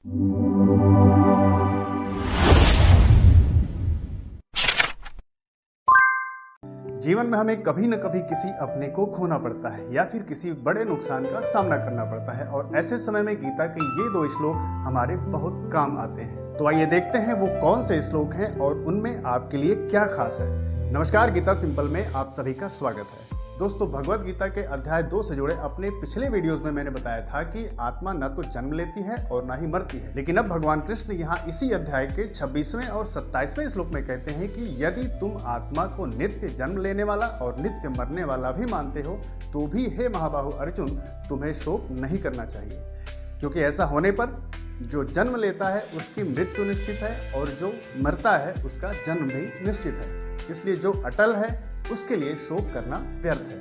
जीवन में हमें कभी न कभी किसी अपने को खोना पड़ता है या फिर किसी बड़े नुकसान का सामना करना पड़ता है, और ऐसे समय में गीता के ये दो श्लोक हमारे बहुत काम आते हैं। तो आइए देखते हैं वो कौन से श्लोक हैं और उनमें आपके लिए क्या खास है। नमस्कार, गीता सिंपल में आप सभी का स्वागत है। दोस्तों, भगवत गीता के अध्याय 2 से जुड़े अपने पिछले वीडियोस में मैंने बताया था कि आत्मा न तो जन्म लेती है और न ही मरती है, लेकिन अब भगवान कृष्ण यहाँ इसी अध्याय के 26वें और 27वें श्लोक में कहते हैं कि यदि तुम आत्मा को नित्य जन्म लेने वाला और नित्य मरने वाला भी मानते हो तो भी हे महाबाहु अर्जुन, तुम्हें शोक नहीं करना चाहिए, क्योंकि ऐसा होने पर जो जन्म लेता है उसकी मृत्यु निश्चित है और जो मरता है उसका जन्म भी निश्चित है। इसलिए जो अटल है उसके लिए शोक करना व्यर्थ है।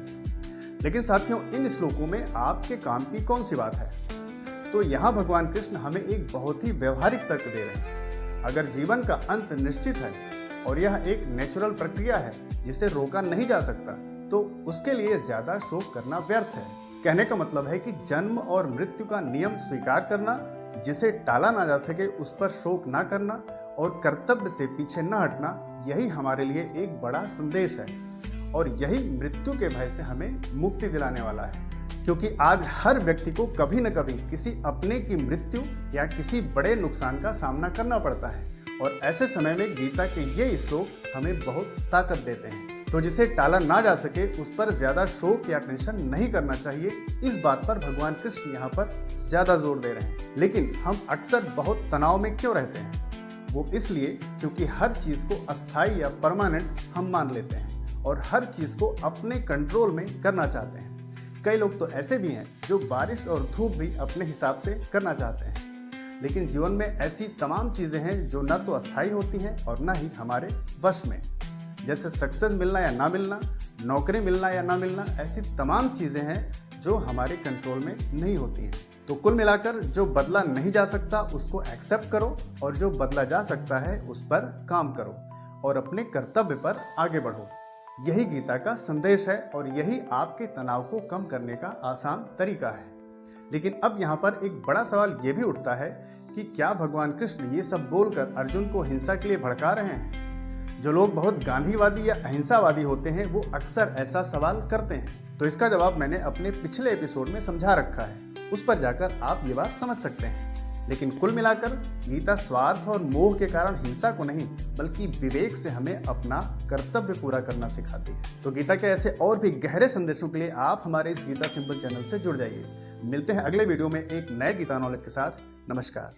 लेकिन साथियों, इन श्लोकों में आपके काम की कौन सी बात है? तो यहाँ भगवान कृष्ण हमें एक बहुत ही व्यवहारिक तर्क दे रहे हैं। अगर जीवन का अंत निश्चित है और यह एक नेचुरल प्रक्रिया है जिसे रोका नहीं जा सकता, तो उसके लिए ज्यादा शोक करना व्यर्थ है। कहने का मतलब है कि जन्म और मृत्यु का नियम स्वीकार करना, जिसे टाला ना जा सके उस पर शोक ना करना और कर्तव्य से पीछे न हटना, यही हमारे लिए एक बड़ा संदेश है और यही मृत्यु के भय से हमें मुक्ति दिलाने वाला है। क्योंकि आज हर व्यक्ति को कभी न कभी किसी अपने की मृत्यु या किसी बड़े नुकसान का सामना करना पड़ता है, और ऐसे समय में गीता के ये श्लोक हमें बहुत ताकत देते हैं। तो जिसे टाला ना जा सके उस पर ज्यादा शोक या टेंशन नहीं करना चाहिए, इस बात पर भगवान कृष्ण यहाँ पर ज्यादा जोर दे रहे हैं। लेकिन हम अक्सर बहुत तनाव में क्यों रहते हैं? वो इसलिए क्योंकि हर चीज को अस्थायी या परमानेंट हम मान लेते हैं और हर चीज को अपने कंट्रोल में करना चाहते हैं। कई लोग तो ऐसे भी हैं जो बारिश और धूप भी अपने हिसाब से करना चाहते हैं। लेकिन जीवन में ऐसी तमाम चीजें हैं जो न तो अस्थायी होती हैं और न ही हमारे वश में। जैसे सक्सेस मिलना या ना मिलना, नौकरी मिलना या ना मिलना, ऐसी तमाम चीजें हैं जो हमारे कंट्रोल में नहीं होती हैं। तो कुल मिलाकर जो बदला नहीं जा सकता उसको एक्सेप्ट करो और जो बदला जा सकता है उस पर काम करो और अपने कर्तव्य पर आगे बढ़ो। यही गीता का संदेश है और यही आपके तनाव को कम करने का आसान तरीका है। लेकिन अब यहाँ पर एक बड़ा सवाल ये भी उठता है कि क्या भगवान कृष्ण ये सब बोलकर अर्जुन को हिंसा के लिए भड़का रहे हैं? जो लोग बहुत गांधीवादी या अहिंसावादी होते हैं वो अक्सर ऐसा सवाल करते हैं। तो इसका जवाब मैंने अपने पिछले एपिसोड में समझा रखा है, उस पर जाकर आप ये बात समझ सकते हैं। लेकिन कुल मिलाकर गीता स्वार्थ और मोह के कारण हिंसा को नहीं बल्कि विवेक से हमें अपना कर्तव्य पूरा करना सिखाती है। तो गीता के ऐसे और भी गहरे संदेशों के लिए आप हमारे इस गीता सिंपल चैनल से जुड़ जाइए। मिलते हैं अगले वीडियो में एक नए गीता नॉलेज के साथ। नमस्कार।